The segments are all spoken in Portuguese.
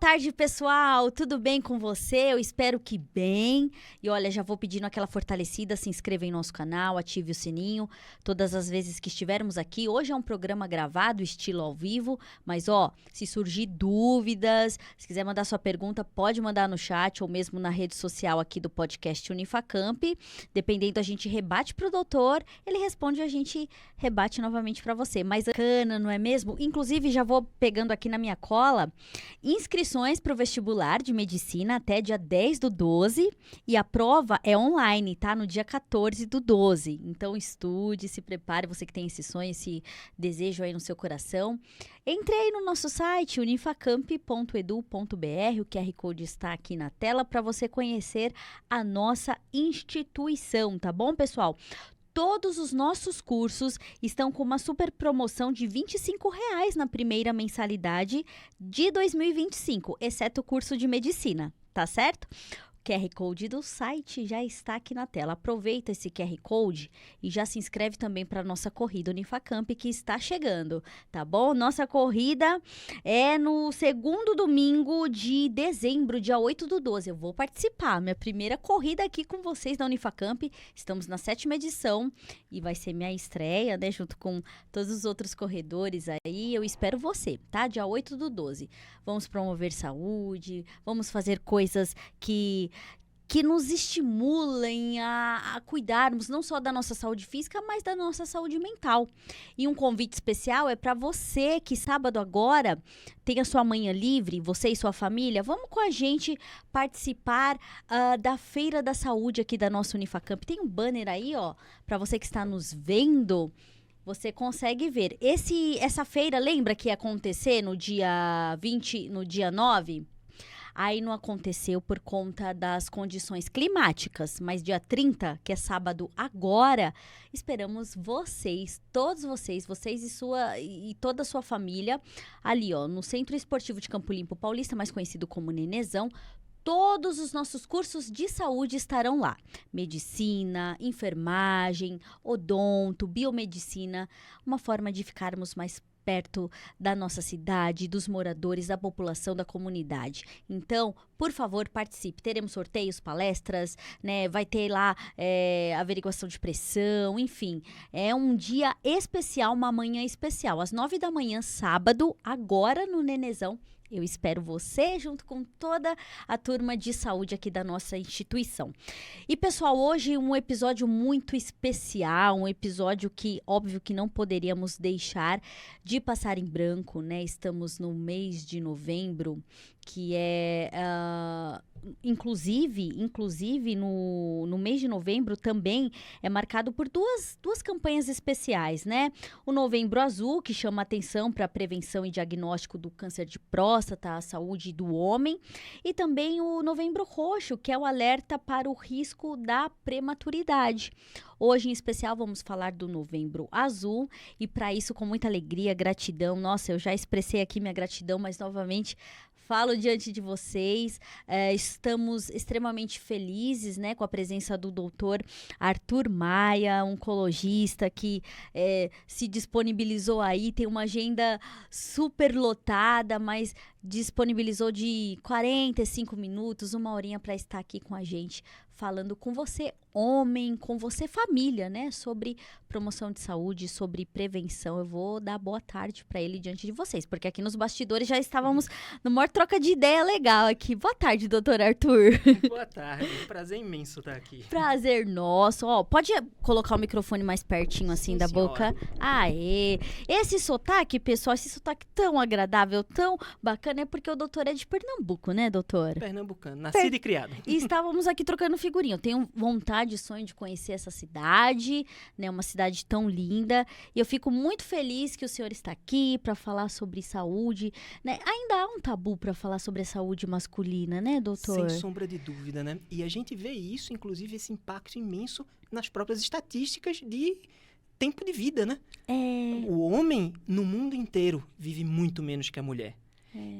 tarde, pessoal! Tudo bem com você? Eu espero que bem. E olha, já vou pedindo aquela fortalecida, se inscreva em nosso canal, ative o sininho. Todas as vezes que estivermos aqui, hoje é um programa gravado, estilo ao vivo. Mas ó, se surgir dúvidas, se quiser mandar sua pergunta, pode mandar no chat ou mesmo na rede social aqui do podcast Unifacamp. Dependendo, a gente rebate pro doutor, ele responde e a gente rebate novamente para você. Mas bacana, não é mesmo? Inclusive, já vou pegando aqui na minha cola inscrições para o vestibular de medicina até dia 10/12 e a prova é online, tá? No dia 14/12. Então, estude, se prepare, você que tem esse sonho, esse desejo aí no seu coração. Entre aí no nosso site, unifacamp.edu.br, o QR Code está aqui na tela para você conhecer a nossa instituição, tá bom, pessoal? Todos os nossos cursos estão com uma super promoção de R$ 25 na primeira mensalidade de 2025, exceto o curso de medicina, tá certo? O QR Code do site já está aqui na tela. Aproveita esse QR Code e já se inscreve também para a nossa corrida Unifacamp que está chegando, tá bom? Nossa corrida é no segundo domingo de dezembro, dia 8/12. Eu vou participar, minha primeira corrida aqui com vocês na Unifacamp. Estamos na 7ª edição e vai ser minha estreia, né? Junto com todos os outros corredores aí. Eu espero você, tá? Dia 8/12. Vamos promover saúde, vamos fazer coisas que nos estimulem a cuidarmos não só da nossa saúde física, mas da nossa saúde mental. E um convite especial é para você que sábado agora tem a sua manhã livre, você e sua família, vamos com a gente participar da Feira da Saúde aqui da nossa Unifacamp. Tem um banner aí, ó, para você que está nos vendo. Você consegue ver. Essa feira, lembra que ia acontecer no dia 20, no dia 9? Aí não aconteceu por conta das condições climáticas, mas dia 30, que é sábado agora, esperamos vocês, todos vocês e toda a sua família, ali ó, no Centro Esportivo de Campo Limpo Paulista, mais conhecido como Nenezão. Todos os nossos cursos de saúde estarão lá. Medicina, enfermagem, odonto, biomedicina, uma forma de ficarmos mais perto da nossa cidade, dos moradores, da população, da comunidade. Então, por favor, participe. Teremos sorteios, palestras, né? Vai ter lá averiguação de pressão, enfim. É um dia especial, uma manhã especial. Às 9 da manhã, sábado, agora no Nenezão. Eu espero você junto com toda a turma de saúde aqui da nossa instituição. E, pessoal, hoje um episódio muito especial, um episódio que, óbvio, que não poderíamos deixar de passar em branco, né? Estamos no mês de novembro, que é... Inclusive no mês de novembro também é marcado por duas campanhas especiais, né? O Novembro Azul, que chama atenção para a prevenção e diagnóstico do câncer de próstata, a saúde do homem, e também o Novembro Roxo, que é o alerta para o risco da prematuridade. Hoje, em especial, vamos falar do Novembro Azul e para isso, com muita alegria, gratidão. Nossa, eu já expressei aqui minha gratidão, mas novamente falo diante de vocês. Estamos extremamente felizes, né, com a presença do doutor Arthur Maia, oncologista que se disponibilizou aí, tem uma agenda super lotada, mas disponibilizou de 45 minutos, uma horinha para estar aqui com a gente, falando com você, homem, com você, família, né? Sobre promoção de saúde, sobre prevenção. Eu vou dar boa tarde para ele diante de vocês, porque aqui nos bastidores já estávamos numa maior troca de ideia legal aqui. Boa tarde, doutor Arthur. Boa tarde, prazer imenso estar aqui. Prazer nosso. Ó, pode colocar o microfone mais pertinho assim Sim, da senhora. boca? Aê! Esse sotaque, pessoal, esse sotaque tão agradável, tão bacana, é porque o doutor é de Pernambuco, né, doutor? Pernambucano, nascido e criado. E estávamos aqui trocando figurinha. Eu tenho vontade e sonho de conhecer essa cidade, né? Uma cidade tão linda. E eu fico muito feliz que o senhor está aqui para falar sobre saúde, né? Ainda há um tabu para falar sobre a saúde masculina, né, doutor? Sem sombra de dúvida, né? E a gente vê isso, inclusive, esse impacto imenso nas próprias estatísticas de tempo de vida, né? O homem, no mundo inteiro, vive muito menos que a mulher.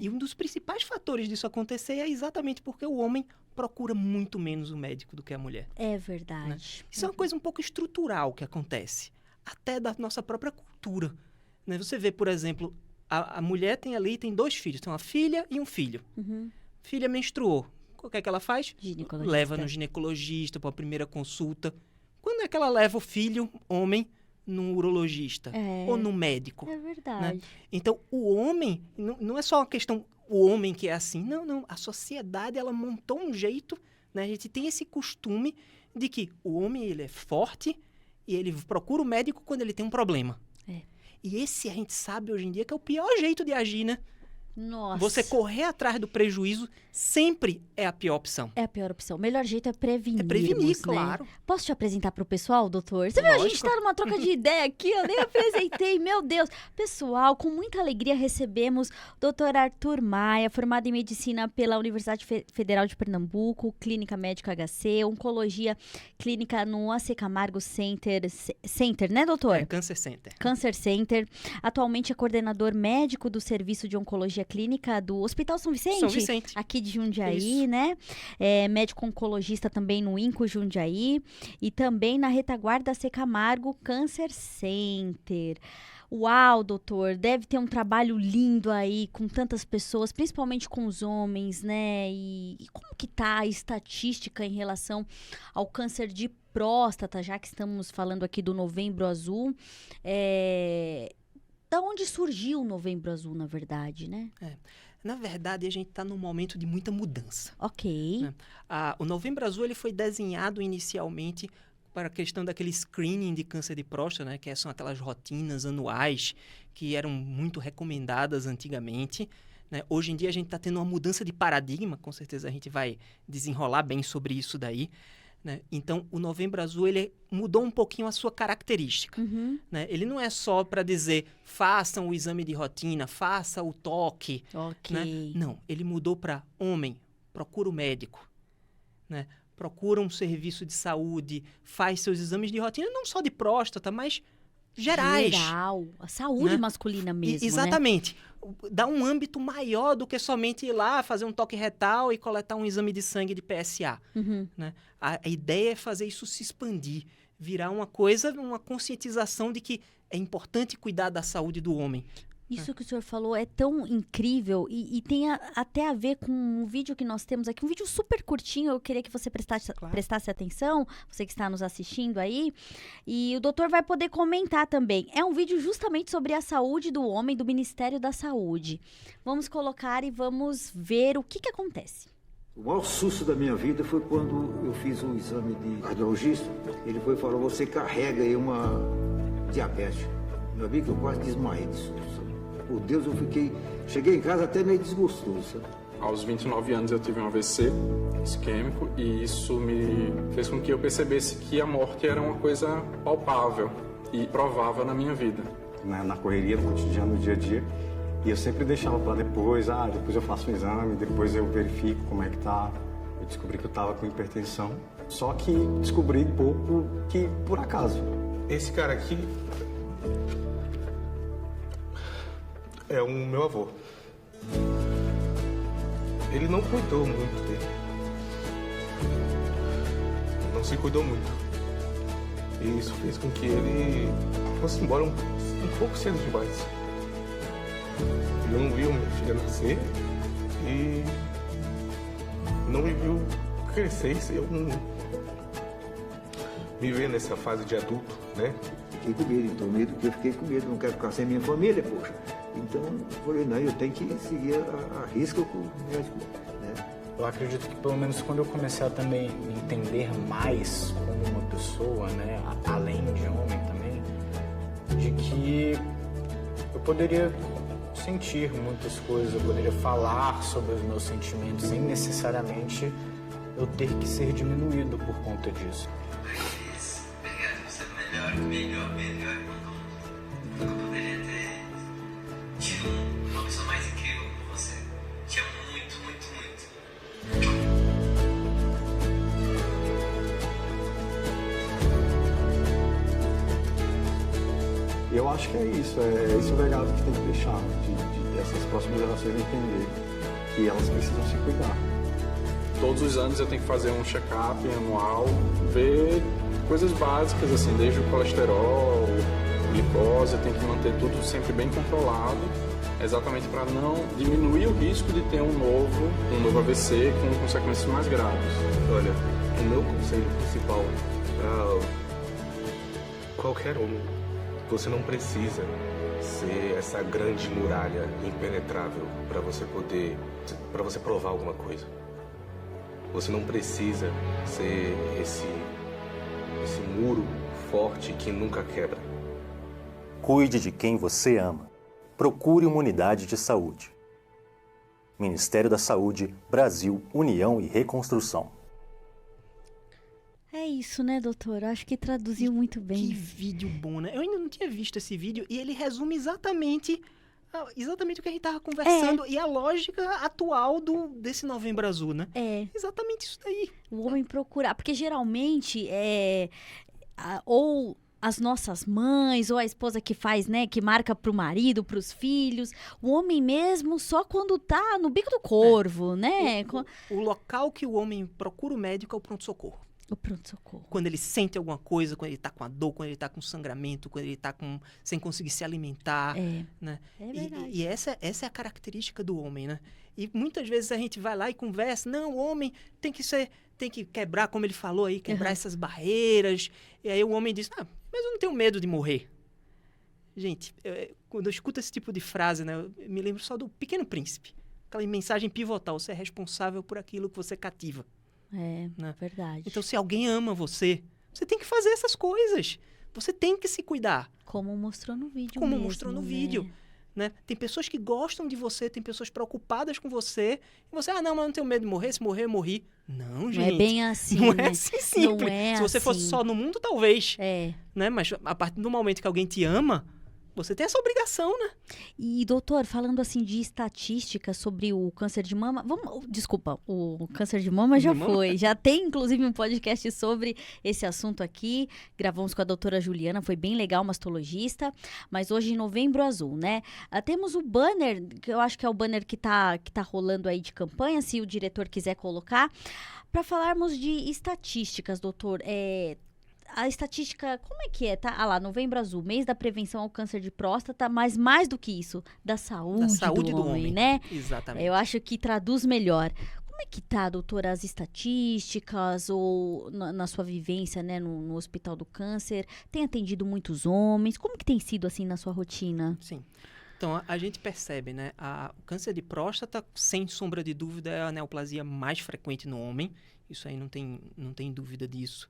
E um dos principais fatores disso acontecer é exatamente porque o homem procura muito menos o médico do que a mulher. É verdade. Né? Isso é uma coisa um pouco estrutural que acontece, até da nossa própria cultura. Né? Você vê, por exemplo, a mulher tem 2 filhos, tem uma filha e um filho. Filha menstruou. O que é que ela faz? Leva no ginecologista para a primeira consulta. Quando é que ela leva o filho, homem, num urologista ou num médico? É verdade. Né? Então, o homem, não é só uma questão, o homem que é assim. Não. A sociedade, ela montou um jeito, né? A gente tem esse costume de que o homem, ele é forte e ele procura o médico quando ele tem um problema. E esse a gente sabe hoje em dia que é o pior jeito de agir, né? Nossa. Você correr atrás do prejuízo sempre é a pior opção. É a pior opção. O melhor jeito é prevenir. É prevenir, né? Claro. Posso te apresentar pro pessoal, doutor? Você viu, a gente tá numa troca de ideia aqui, eu nem apresentei, meu Deus. Pessoal, com muita alegria recebemos o doutor Arthur Maia, formado em medicina pela Universidade Federal de Pernambuco, Clínica Médica HC, Oncologia Clínica no AC Camargo Center, né, doutor? Cancer Center. Cancer Center. Atualmente é coordenador médico do Serviço de Oncologia Clínica do Hospital São Vicente. São Vicente. Aqui de Jundiaí, Isso. né? Médico oncologista também no INCO Jundiaí e também na retaguarda C Camargo Cancer Center. Uau, doutor, deve ter um trabalho lindo aí com tantas pessoas, principalmente com os homens, né? E como que tá a estatística em relação ao câncer de próstata, já que estamos falando aqui do Novembro Azul? Da onde surgiu o Novembro Azul, na verdade, né? Na verdade, a gente está num momento de muita mudança. Ok. Né? O Novembro Azul ele foi desenhado inicialmente para a questão daquele screening de câncer de próstata, né? Que são aquelas rotinas anuais que eram muito recomendadas antigamente. Né? Hoje em dia, a gente está tendo uma mudança de paradigma. Com certeza, a gente vai desenrolar bem sobre isso daí. Né? Então, o Novembro Azul ele mudou um pouquinho a sua característica. Né? Ele não é só para dizer, façam o exame de rotina, faça o toque. Ok. Né? Não, ele mudou para homem, procura o médico. Né? Procura um serviço de saúde, faz seus exames de rotina, não só de próstata, mas gerais. Geral, a saúde né? Masculina mesmo, exatamente. Né? Dá um âmbito maior do que somente ir lá fazer um toque retal e coletar um exame de sangue de PSA. Né? A ideia é fazer isso se expandir, virar uma coisa, uma conscientização de que é importante cuidar da saúde do homem. Isso que o senhor falou é tão incrível e tem até a ver com um vídeo que nós temos aqui, um vídeo super curtinho, eu queria que você prestasse atenção, você que está nos assistindo aí, e o doutor vai poder comentar também. É um vídeo justamente sobre a saúde do homem, do Ministério da Saúde. Vamos colocar e vamos ver o que acontece. O maior susto da minha vida foi quando eu fiz um exame de cardiologista. Ele foi e falou, você carrega aí uma diabetes. Meu amigo, eu quase desmaiei disso. Por Deus, cheguei em casa até meio desgostoso, sabe? Aos 29 anos eu tive um AVC isquêmico e isso me fez com que eu percebesse que a morte era uma coisa palpável e provável na minha vida. Na correria do cotidiano, no dia a dia, e eu sempre deixava para depois, depois eu faço um exame, depois eu verifico como é que tá. Eu descobri que eu estava com hipertensão, só que descobri pouco que por acaso. Esse cara aqui é o meu avô. Ele não cuidou muito dele. Não se cuidou muito. E isso fez com que ele fosse embora um pouco cedo demais. Ele não viu minha filha nascer e não me viu crescer e ser viver nessa fase de adulto, né? Fiquei com medo, então medo que eu fiquei com medo, não quero ficar sem minha família, poxa. Então, eu falei, não, eu tenho que seguir a risca com o médico, né? Eu acredito que pelo menos quando eu comecei a também entender mais como uma pessoa, né, além de homem também, de que eu poderia sentir muitas coisas, eu poderia falar sobre os meus sentimentos sem necessariamente eu ter que ser diminuído por conta disso. Obrigado, você é o melhor. Eu poderia ter tido uma pessoa mais incrível que você. Te amo muito, muito, muito. Eu acho que é isso, esse o legado que tem que deixar, de essas próximas gerações entender que elas precisam se cuidar. Todos os anos eu tenho que fazer um check-up anual, ver coisas básicas, assim, desde o colesterol, glicose, eu tenho que manter tudo sempre bem controlado exatamente para não diminuir o risco de ter um novo AVC com consequências mais graves. Olha, o meu conselho principal para qualquer homem, você não precisa ser essa grande muralha impenetrável para você provar alguma coisa. Você não precisa ser esse muro forte que nunca quebra. Cuide de quem você ama. Procure uma unidade de saúde. Ministério da Saúde, Brasil, União e Reconstrução. É isso, né, doutor? Acho que traduziu muito bem. Que vídeo bom, né? Eu ainda não tinha visto esse vídeo e ele resume exatamente o que a gente estava conversando e a lógica atual desse Novembro Azul, né? É. Exatamente isso daí. O homem procurar, porque geralmente ou as nossas mães, ou a esposa que faz, né, que marca pro marido, pros filhos, o homem mesmo só quando tá no bico do corvo, né? O local que o homem procura o médico é o pronto-socorro. O pronto-socorro. Quando ele sente alguma coisa, quando ele tá com a dor, quando ele tá com sangramento, quando ele tá sem conseguir se alimentar, né? É verdade. E essa é a característica do homem, né? E muitas vezes a gente vai lá e conversa, não, o homem tem que quebrar, como ele falou aí, quebrar essas barreiras. E aí o homem diz, mas eu não tenho medo de morrer. Gente, quando eu escuto esse tipo de frase, né, eu me lembro só do Pequeno Príncipe. Aquela mensagem pivotal, você é responsável por aquilo que você cativa. É, né? Verdade. Então, se alguém ama você tem que fazer essas coisas. Você tem que se cuidar. Como mostrou no vídeo Como mesmo, mostrou no né? vídeo. Né? Tem pessoas que gostam de você, tem pessoas preocupadas com você. E você, não, mas eu não tenho medo de morrer. Se morrer, eu morri. Não, gente. Não é bem assim, Não né? é assim simples. Não é Se você fosse assim. só no mundo, talvez. É. Né? Mas a partir do momento que alguém te ama, você tem essa obrigação, né? E, doutor, falando assim de estatísticas sobre o câncer de mama, desculpa, o câncer de mama já foi, já tem inclusive um podcast sobre esse assunto aqui, gravamos com a doutora Juliana, foi bem legal, mastologista, mas hoje em Novembro Azul, né? Temos o banner, que eu acho que é o banner que tá rolando aí de campanha, se o diretor quiser colocar, para falarmos de estatísticas, doutor. A estatística, como é que é? Tá lá, Novembro Azul, mês da prevenção ao câncer de próstata, mas mais do que isso, da saúde do homem, né? Exatamente. Eu acho que traduz melhor. Como é que tá, doutora, as estatísticas ou na sua vivência, né, no Hospital do Câncer? Tem atendido muitos homens? Como que tem sido, assim, na sua rotina? Sim. Então, a gente percebe, né? O câncer de próstata, sem sombra de dúvida, é a neoplasia mais frequente no homem. Isso aí não tem dúvida disso.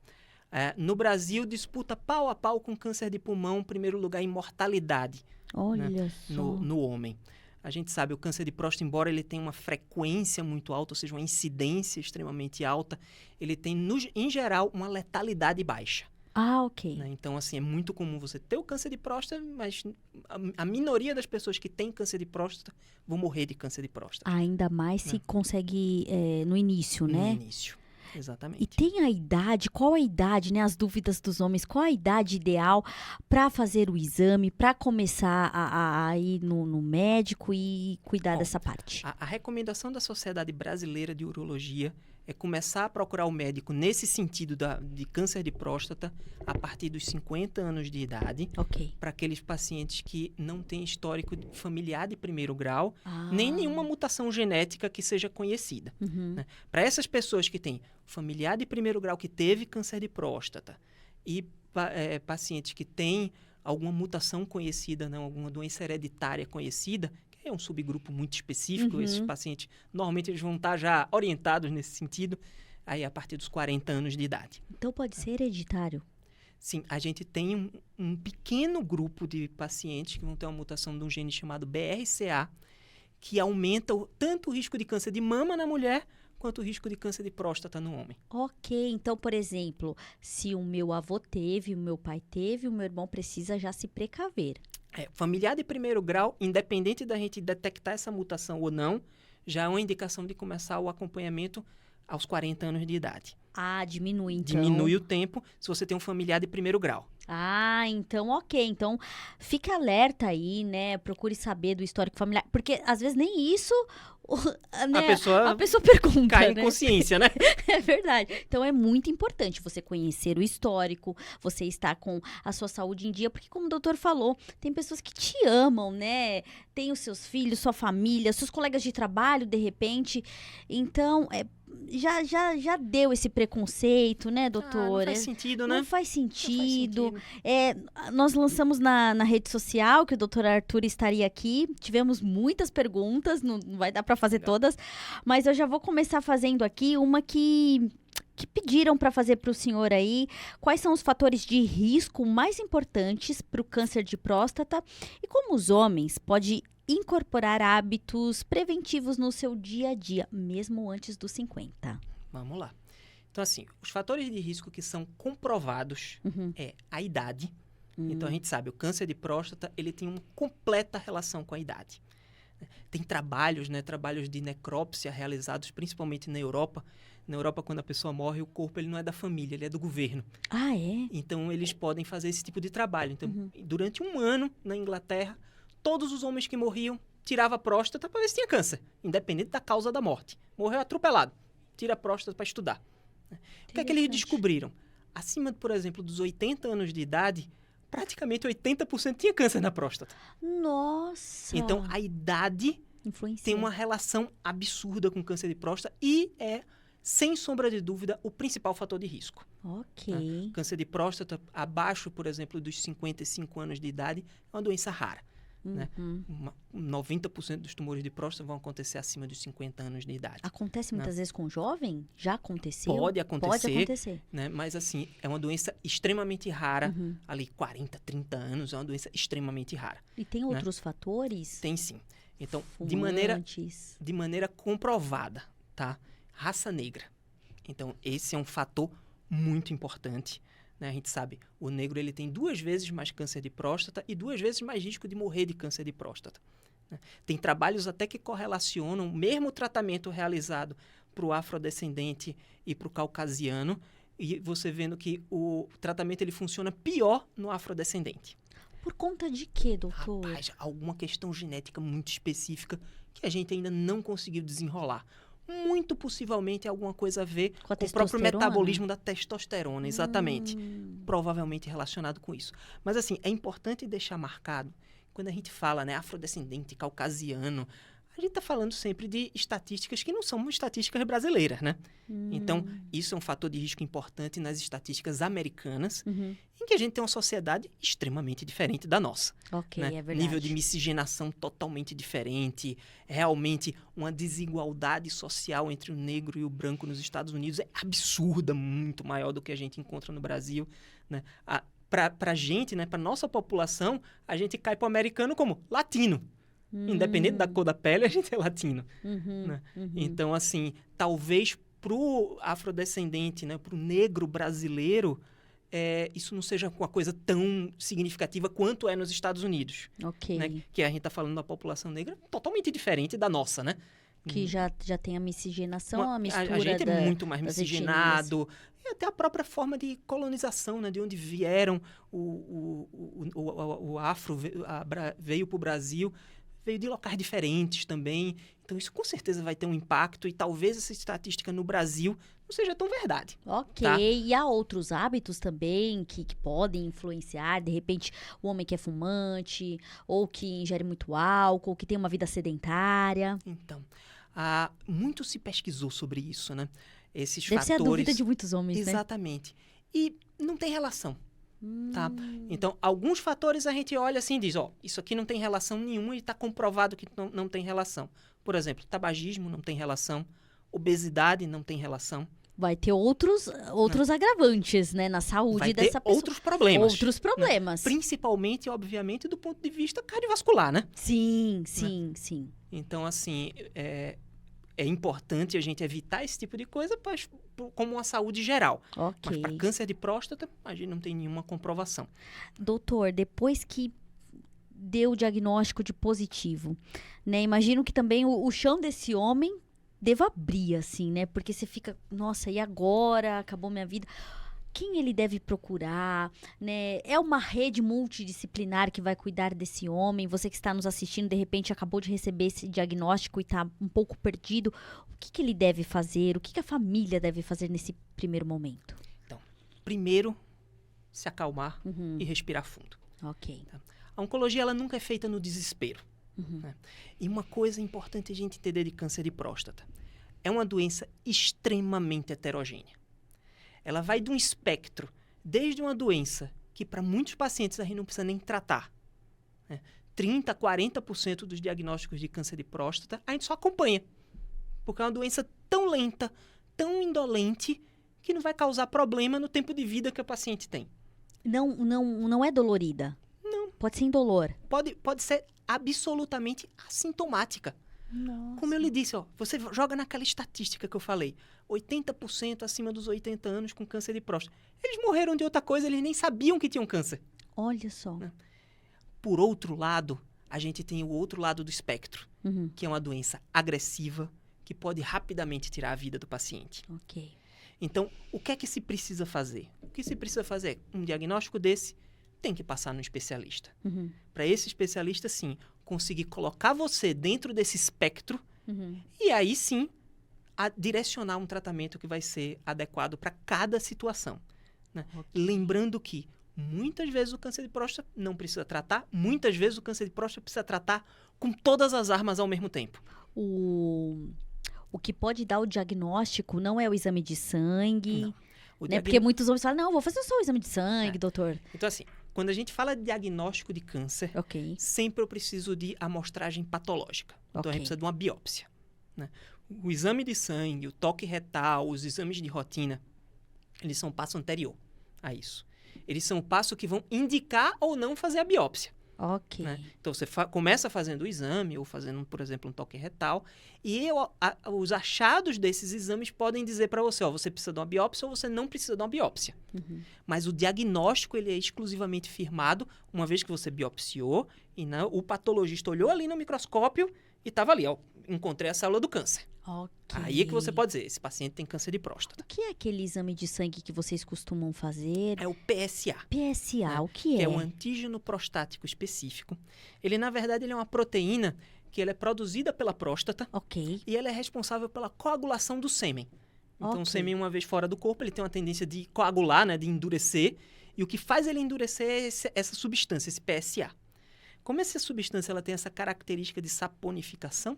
No Brasil, disputa pau a pau com câncer de pulmão, em primeiro lugar em mortalidade. Olha, né, só. no homem. A gente sabe, o câncer de próstata, embora ele tenha uma frequência muito alta, ou seja, uma incidência extremamente alta, ele tem, em geral, uma letalidade baixa. Ah, ok. Né? Então, assim, é muito comum você ter o câncer de próstata, mas a minoria das pessoas que têm câncer de próstata vão morrer de câncer de próstata. Ainda mais se consegue no início, né? No início. Exatamente. E tem a idade, qual a idade, né? As dúvidas dos homens, qual a idade ideal para fazer o exame, para começar a ir no médico e cuidar dessa parte? A recomendação da Sociedade Brasileira de Urologia é começar a procurar o médico nesse sentido de câncer de próstata a partir dos 50 anos de idade. Ok. Para aqueles pacientes que não têm histórico familiar de primeiro grau, nem nenhuma mutação genética que seja conhecida. Uhum. Né? Para essas pessoas que têm familiar de primeiro grau que teve câncer de próstata e pacientes que têm alguma mutação conhecida, não, alguma doença hereditária conhecida, que é um subgrupo muito específico, esses pacientes, normalmente eles vão estar já orientados nesse sentido, aí a partir dos 40 anos de idade. Então pode ser hereditário? Sim, a gente tem um pequeno grupo de pacientes que vão ter uma mutação de um gene chamado BRCA, que aumenta tanto o risco de câncer de mama na mulher, quanto o risco de câncer de próstata no homem. Ok, então, por exemplo, se o meu avô teve, o meu pai teve, o meu irmão precisa já se precaver. Familiar de primeiro grau, independente da gente detectar essa mutação ou não, já é uma indicação de começar o acompanhamento aos 40 anos de idade. Ah, diminui então. Diminui o tempo se você tem um familiar de primeiro grau. Ah, então ok. Então fica alerta aí, né? Procure saber do histórico familiar. Porque às vezes nem isso né, a pessoa pergunta. Cai em né? consciência, né? É verdade. Então é muito importante você conhecer o histórico, você estar com a sua saúde em dia, porque como o doutor falou, tem pessoas que te amam, né? Tem os seus filhos, sua família, seus colegas de trabalho, de repente. Então, já deu esse preconceito, né, doutor? Não faz sentido, né? Não faz sentido. Não faz sentido. Nós lançamos na rede social que o doutor Arthur estaria aqui. Tivemos muitas perguntas, não vai dar para fazer todas, mas eu já vou começar fazendo aqui uma que pediram para fazer para o senhor aí. Quais são os fatores de risco mais importantes para o câncer de próstata e como os homens podem incorporar hábitos preventivos no seu dia a dia, mesmo antes dos 50? Vamos lá. Então, assim, os fatores de risco que são comprovados é a idade. Então, a gente sabe, o câncer de próstata, ele tem uma completa relação com a idade. Tem trabalhos, né, trabalhos de necrópsia realizados principalmente na Europa. Na Europa, quando a pessoa morre, o corpo ele não é da família, ele é do governo. Ah, é? Então, eles podem fazer esse tipo de trabalho. Então, durante um ano, na Inglaterra, todos os homens que morriam tiravam a próstata para ver se tinha câncer, independente da causa da morte. Morreu atropelado, tira a próstata para estudar. O que é que eles descobriram? Acima, por exemplo, dos 80 anos de idade, praticamente 80% tinha câncer na próstata. Nossa! Então, a idade influencia. Tem uma relação absurda com câncer de próstata e é, sem sombra de dúvida, o principal fator de risco. Ok. Tá? Câncer de próstata abaixo, por exemplo, dos 55 anos de idade é uma doença rara. Né? 90% dos tumores de próstata vão acontecer acima dos 50 anos de idade. Acontece muitas vezes com jovem? Já aconteceu? Pode acontecer. Pode acontecer. Né? Mas, assim, é uma doença extremamente rara. Ali, 40, 30 anos, é uma doença extremamente rara. E tem outros fatores? Tem sim. Então, Fumantes. de maneira comprovada, tá? Raça negra. Então, esse é um fator muito importante. Né? A gente sabe, o negro ele tem 2 vezes mais câncer de próstata e 2 vezes mais risco de morrer de câncer de próstata. Né? Tem trabalhos até que correlacionam o mesmo tratamento realizado para o afrodescendente e para o caucasiano, e você vendo que o tratamento ele funciona pior no afrodescendente. Por conta de quê, doutor? Rapaz, alguma questão genética muito específica que a gente ainda não conseguiu desenrolar. Muito possivelmente alguma coisa a ver com o próprio metabolismo da testosterona, exatamente. Provavelmente relacionado com isso. Mas, assim, é importante deixar marcado, quando a gente fala, né, afrodescendente, caucasiano, a gente está falando sempre de estatísticas que não são estatísticas brasileiras, né? Então, isso é um fator de risco importante nas estatísticas americanas, em que a gente tem uma sociedade extremamente diferente da nossa. Ok, né? é verdade. Nível de miscigenação totalmente diferente, realmente uma desigualdade social entre o negro e o branco nos Estados Unidos é absurda, muito maior do que a gente encontra no Brasil, né? Pra gente, né, pra nossa população, a gente cai pro americano como latino. Independente da cor da pele, a gente é latino. Né? Então, assim, talvez pro afrodescendente, né, pro negro brasileiro, isso não seja uma coisa tão significativa quanto é nos Estados Unidos. Ok. Né? Que a gente está falando da população negra totalmente diferente da nossa, né? Que já tem a miscigenação, a mistura a gente é muito mais miscigenado. E até a própria forma de colonização, né? De onde vieram o afro veio para o Brasil, veio de locais diferentes também. Então, isso com certeza vai ter um impacto e talvez essa estatística no Brasil não seja tão verdade. Ok. Tá? E há outros hábitos também que podem influenciar? De repente, o homem que é fumante, ou que ingere muito álcool, que tem uma vida sedentária. Então, muito se pesquisou sobre isso, né? Esses Deve fatores... ser a dúvida de muitos homens, Exatamente. Né? E não tem relação. Tá? Então, alguns fatores a gente olha assim e diz, isso aqui não tem relação nenhuma e está comprovado que não tem relação. Por exemplo, tabagismo não tem relação, obesidade não tem relação. Vai ter outros agravantes, né, na saúde dessa pessoa. Outros problemas. Outros problemas. Né? Principalmente, obviamente, do ponto de vista cardiovascular, né? Sim. Então, assim, é importante a gente evitar esse tipo de coisa como uma saúde geral. Ok. Mas para câncer de próstata, a gente não tem nenhuma comprovação. Doutor, depois que deu o diagnóstico de positivo, né? Imagino que também o chão desse homem deva abrir, assim, né? Porque você fica, nossa, e agora? Acabou minha vida. quem ele deve procurar, né? É uma rede multidisciplinar que vai cuidar desse homem? Você que está nos assistindo, de repente, acabou de receber esse diagnóstico e está um pouco perdido. O que ele deve fazer? O que a família deve fazer nesse primeiro momento? Então, primeiro, se acalmar e respirar fundo. Ok. Tá? A oncologia, ela nunca é feita no desespero. Né? E uma coisa importante a gente entender de câncer de próstata. É uma doença extremamente heterogênea. Ela vai de um espectro, desde uma doença que para muitos pacientes a gente não precisa nem tratar. Né? 30%, 40% dos diagnósticos de câncer de próstata a gente só acompanha. Porque é uma doença tão lenta, tão indolente, que não vai causar problema no tempo de vida que o paciente tem. Não é dolorida? Não. Pode ser indolor? Pode ser absolutamente assintomática. Nossa. Como eu lhe disse, você joga naquela estatística que eu falei. 80% acima dos 80 anos com câncer de próstata. Eles morreram de outra coisa, eles nem sabiam que tinham câncer. Olha só. Por outro lado, a gente tem o outro lado do espectro, que é uma doença agressiva, que pode rapidamente tirar a vida do paciente. Ok. Então, o que é que se precisa fazer? O que se precisa fazer? Um diagnóstico desse tem que passar no especialista. Para esse especialista, sim, conseguir colocar você dentro desse espectro e aí, sim, direcionar um tratamento que vai ser adequado para cada situação. Né? Okay. Lembrando que muitas vezes o câncer de próstata não precisa tratar, muitas vezes o câncer de próstata precisa tratar com todas as armas ao mesmo tempo. O que pode dar o diagnóstico não é o exame de sangue, não. Né? Porque muitos homens falam, não, vou fazer só o exame de sangue, doutor. Então, assim, quando a gente fala de diagnóstico de câncer, sempre eu preciso de amostragem patológica. Então, a gente precisa de uma biópsia. Né? O exame de sangue, o toque retal, os exames de rotina, eles são um passo anterior a isso. Eles são um passo que vão indicar ou não fazer a biópsia. Ok. Né? Então, você começa fazendo o exame, ou fazendo, por exemplo, um toque retal, e os achados desses exames podem dizer para você, você precisa de uma biópsia ou você não precisa de uma biópsia. Mas o diagnóstico, ele é exclusivamente firmado uma vez que você biopsiou, e o patologista olhou ali no microscópio e estava ali, encontrei a célula do câncer. Okay. Aí é que você pode dizer, esse paciente tem câncer de próstata. O que é aquele exame de sangue que vocês costumam fazer? É o PSA. PSA, né? O que é? Que é um antígeno prostático específico. Ele, na verdade, ele é uma proteína que ela é produzida pela próstata. Ok. E ela é responsável pela coagulação do sêmen. Então, o sêmen, uma vez fora do corpo, ele tem uma tendência de coagular, né, de endurecer. E o que faz ele endurecer é essa substância, esse PSA. Como essa substância ela tem essa característica de saponificação,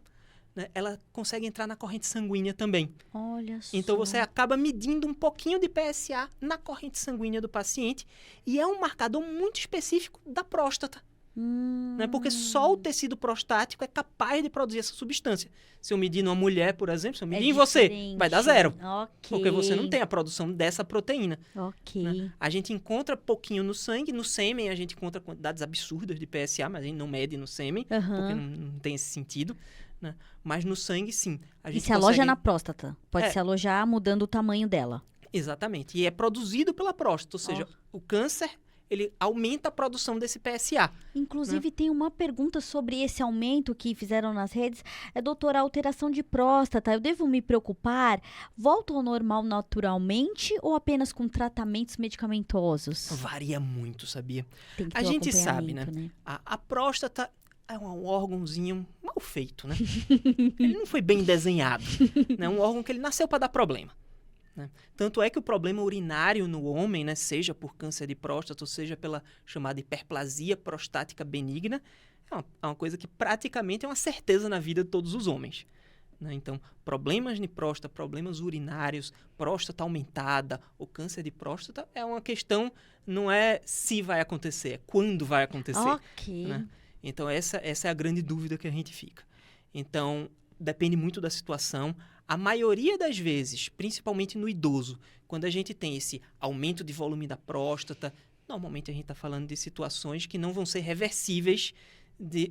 né, ela consegue entrar na corrente sanguínea também. Olha só. Então, você acaba medindo um pouquinho de PSA na corrente sanguínea do paciente e é um marcador muito específico da próstata. Né, porque só o tecido prostático é capaz de produzir essa substância. Se eu medir numa mulher, por exemplo, se eu medir em você, vai dar 0. Porque você não tem a produção dessa proteína. Né? A gente encontra pouquinho no sangue, no sêmen a gente encontra quantidades absurdas de PSA, mas a gente não mede no sêmen, porque não tem esse sentido. Né? Mas no sangue, sim. A gente se aloja na próstata. Pode se alojar mudando o tamanho dela. Exatamente. E é produzido pela próstata. Ou seja, o câncer, ele aumenta a produção desse PSA. Inclusive, tem uma pergunta sobre esse aumento que fizeram nas redes. Doutor, a alteração de próstata, eu devo me preocupar? Volta ao normal naturalmente ou apenas com tratamentos medicamentosos? Varia muito, sabia? Tem que ter a gente sabe, né? A próstata é um órgãozinho mal feito, né? Ele não foi bem desenhado. É um órgão que ele nasceu para dar problema. Né? Tanto é que o problema urinário no homem, né, seja por câncer de próstata, ou seja pela chamada hiperplasia prostática benigna, é uma coisa que praticamente é uma certeza na vida de todos os homens. Né? Então, problemas de próstata, problemas urinários, próstata aumentada ou câncer de próstata é uma questão, não é se vai acontecer, é quando vai acontecer. Né? Então, essa é a grande dúvida que a gente fica. Então, depende muito da situação. A maioria das vezes, principalmente no idoso, quando a gente tem esse aumento de volume da próstata, normalmente a gente está falando de situações que não vão ser reversíveis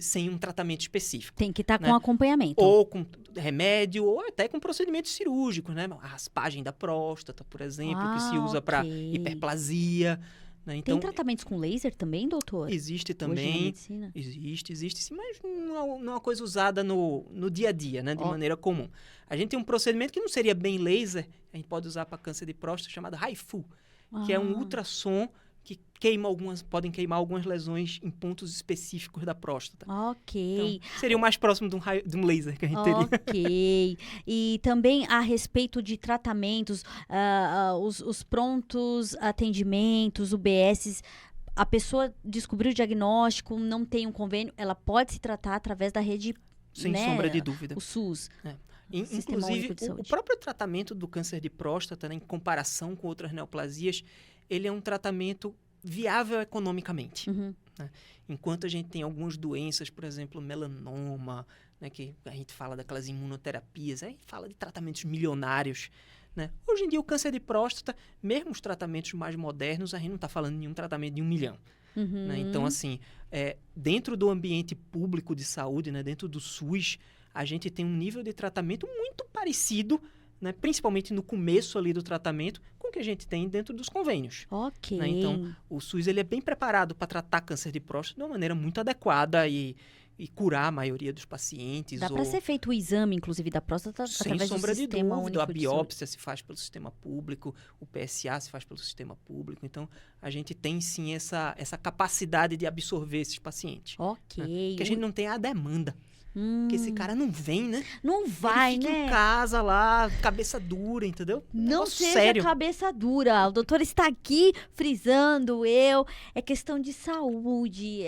sem um tratamento específico. Tem que estar com acompanhamento. Ou com remédio, ou até com procedimentos cirúrgicos, né? A raspagem da próstata, por exemplo, que se usa para hiperplasia. Né? Então, tem tratamentos com laser também, doutor? Existe também. Existe sim, mas não é uma coisa usada no dia a dia, né? De maneira comum. A gente tem um procedimento que não seria bem laser, a gente pode usar para câncer de próstata, chamado HIFU, que é um ultrassom que podem queimar algumas lesões em pontos específicos da próstata. Ok. Então, seria o mais próximo de um laser que a gente teria. Ok. E também a respeito de tratamentos, os prontos atendimentos, UBSs, a pessoa descobriu o diagnóstico, não tem um convênio, ela pode se tratar através da rede, Sem né, sombra de dúvida. o SUS. Sistema Inclusive, Único de o Saúde. próprio tratamento do câncer de próstata, né, em comparação com outras neoplasias, ele é um tratamento viável economicamente. Uhum. Né? Enquanto a gente tem algumas doenças, por exemplo, melanoma, né, que a gente fala daquelas imunoterapias, aí fala de tratamentos milionários. Né? Hoje em dia, o câncer de próstata, mesmo os tratamentos mais modernos, a gente não está falando de nenhum tratamento de 1 milhão. Uhum. Né? Então, assim, dentro do ambiente público de saúde, né, dentro do SUS, a gente tem um nível de tratamento muito parecido, né, principalmente no começo ali do tratamento, com o que a gente tem dentro dos convênios. Ok. Né? Então, o SUS ele é bem preparado para tratar câncer de próstata de uma maneira muito adequada e curar a maioria dos pacientes. Dá para ser feito o exame, inclusive, da próstata sem através sombra do de Sistema dúvida. A Único de Saúde. biópsia se faz pelo sistema público, o PSA se faz pelo sistema público. Então, a gente tem sim essa capacidade de absorver esses pacientes. Ok. Né? Porque a gente não tem a demanda. Porque esse cara não vem, né? Não vai, ele fica né? em casa lá, cabeça dura, entendeu? Não Negócio seja sério. cabeça dura. O doutor está aqui frisando é questão de saúde,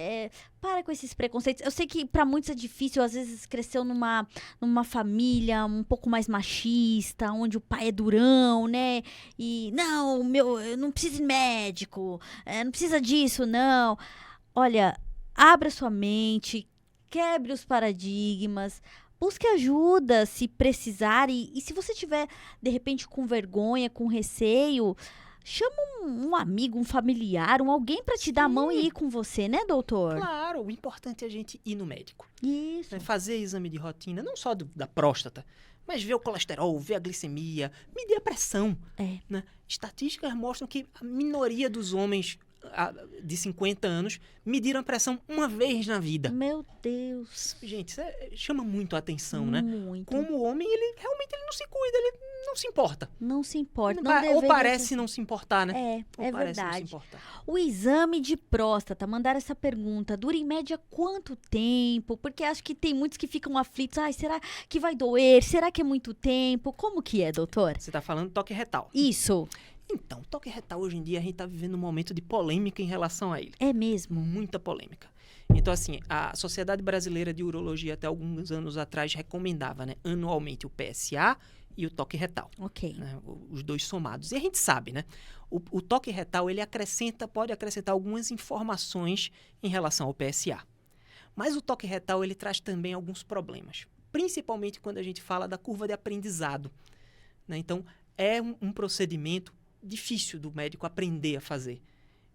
para com esses preconceitos. Eu sei que para muitos é difícil, às vezes cresceu numa família um pouco mais machista, onde o pai é durão, né? E eu não preciso de médico, não precisa disso, não. Olha, abra sua mente, quebre os paradigmas, busque ajuda se precisar e se você tiver, de repente, com vergonha, com receio, chama um amigo, um familiar, alguém para te dar a mão e ir com você, né, doutor? Claro, o importante é a gente ir no médico. Isso. Né? Fazer exame de rotina, não só da próstata, mas ver o colesterol, ver a glicemia, medir a pressão. Né? Estatísticas mostram que a minoria dos homens de 50 anos mediram a pressão uma vez na vida. Meu Deus. Gente, isso chama muito a atenção, né? Muito. Como o homem, ele realmente não se cuida, ele não se importa. Não se importa. Ou parece não se importar, né? É parece verdade. não se importar. O exame de próstata, mandaram essa pergunta, dura em média quanto tempo? Porque acho que tem muitos que ficam aflitos. Ai, será que vai doer? Será que é muito tempo? Como que é, doutor? Você está falando toque retal. Isso. Então, toque retal hoje em dia a gente está vivendo um momento de polêmica em relação a ele. É mesmo? Muita polêmica. Então, assim, a Sociedade Brasileira de Urologia até alguns anos atrás recomendava, né, anualmente o PSA e o toque retal. Ok. Né, os dois somados. E a gente sabe, né? O toque retal, ele pode acrescentar algumas informações em relação ao PSA. Mas o toque retal, ele traz também alguns problemas. Principalmente quando a gente fala da curva de aprendizado. Né? Então, é um procedimento difícil do médico aprender a fazer.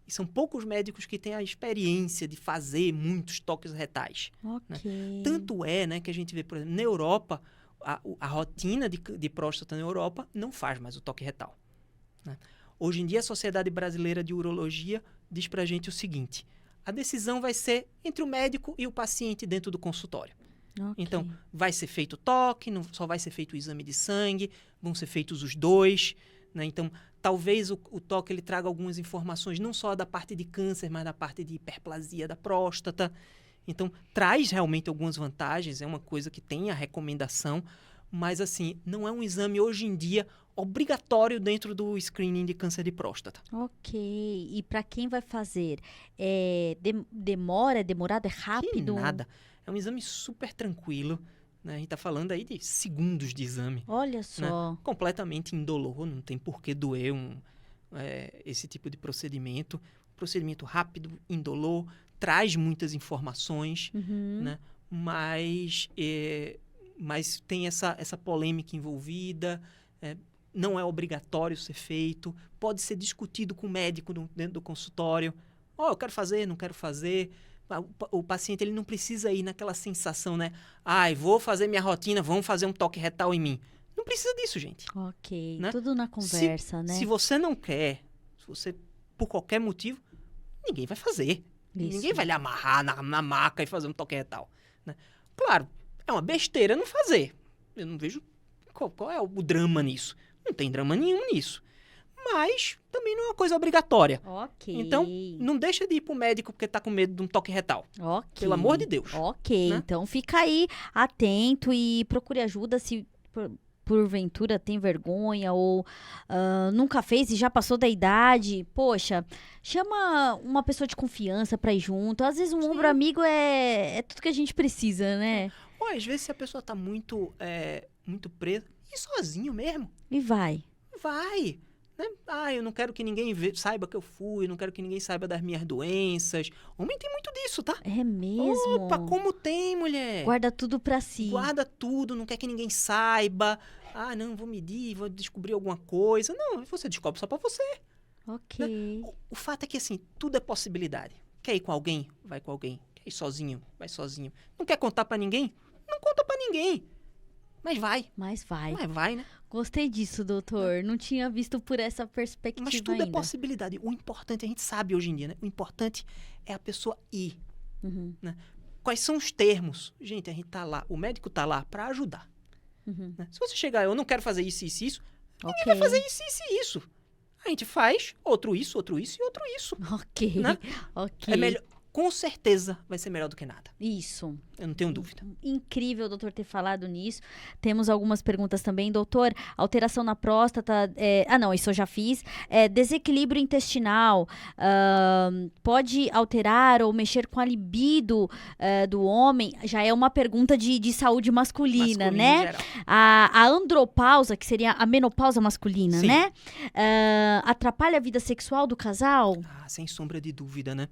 E são poucos médicos que têm a experiência de fazer muitos toques retais. Ok. Né? Tanto é, né, que a gente vê, por exemplo, na Europa, a rotina de próstata na Europa não faz mais o toque retal. Né? Hoje em dia, a Sociedade Brasileira de Urologia diz pra gente o seguinte: a decisão vai ser entre o médico e o paciente dentro do consultório. Okay. Então, vai ser feito o toque, não só vai ser feito o exame de sangue, vão ser feitos os dois. Né? Então, talvez o toque ele traga algumas informações, não só da parte de câncer, mas da parte de hiperplasia da próstata. Então, traz realmente algumas vantagens, é uma coisa que tem a recomendação, mas, assim, não é um exame hoje em dia obrigatório dentro do screening de câncer de próstata. Ok. E para quem vai fazer, é demorado, é rápido? Que nada. É um exame super tranquilo. Né? A gente está falando aí de segundos de exame. Olha só. Né? Completamente indolor, não tem por que doer esse tipo de procedimento. Procedimento rápido, indolor, traz muitas informações, né? Mas tem essa polêmica envolvida, não é obrigatório ser feito, pode ser discutido com o médico dentro do consultório. Eu quero fazer, não quero fazer. O paciente ele não precisa ir naquela sensação, né? Vou fazer minha rotina, vamos fazer um toque retal em mim. Não precisa disso, gente. Ok, né? Tudo na conversa, né? Se você não quer, se você, por qualquer motivo, ninguém vai fazer. Isso. Ninguém vai lhe amarrar na maca e fazer um toque retal. Né? Claro, é uma besteira não fazer. Eu não vejo qual é o drama nisso. Não tem drama nenhum nisso. mas também não é uma coisa obrigatória. Ok. Então, não deixa de ir pro médico porque tá com medo de um toque retal. Ok. Pelo amor de Deus. Ok, Né? então fica aí atento e procure ajuda se porventura tem vergonha ou nunca fez e já passou da idade. Poxa, chama uma pessoa de confiança pra ir junto. Às vezes um ombro amigo é tudo que a gente precisa, né? Ou às vezes se a pessoa tá muito presa, ir sozinho mesmo. E vai. Vai. Né? Eu não quero que ninguém saiba que eu fui, não quero que ninguém saiba das minhas doenças. Homem tem muito disso, tá? É mesmo? Opa, como tem, mulher? Guarda tudo pra si. Guarda tudo, não quer que ninguém saiba. Não, vou medir, vou descobrir alguma coisa. Não, você descobre só pra você. Ok. Né? O fato é que, assim, tudo é possibilidade. Quer ir com alguém? Vai com alguém. Quer ir sozinho? Vai sozinho. Não quer contar pra ninguém? Não conta pra ninguém. Mas vai. Mas vai. Mas vai, né? Gostei disso, doutor. Não tinha visto por essa perspectiva Mas tudo ainda. é possibilidade. O importante, a gente sabe hoje em dia, né? O importante é a pessoa ir. Uhum. Né? Quais são os termos? Gente, a gente tá lá, o médico tá lá pra ajudar. Uhum. Né? Se você chegar, eu não quero fazer isso, isso, isso, ninguém Ok. vai fazer isso, isso e isso. A gente faz outro isso e outro isso. Ok. Né? Ok. É melhor, com certeza vai ser melhor do que nada. Isso. Eu não tenho dúvida. Incrível, doutor, ter falado nisso. Temos algumas perguntas também. Doutor, alteração na próstata... não, isso eu já fiz. Desequilíbrio intestinal. Pode alterar ou mexer com a libido do homem? Já é uma pergunta de saúde masculina, Masculino em né? geral. A andropausa, que seria a menopausa masculina, Sim. né? Atrapalha a vida sexual do casal? Sem sombra de dúvida, né?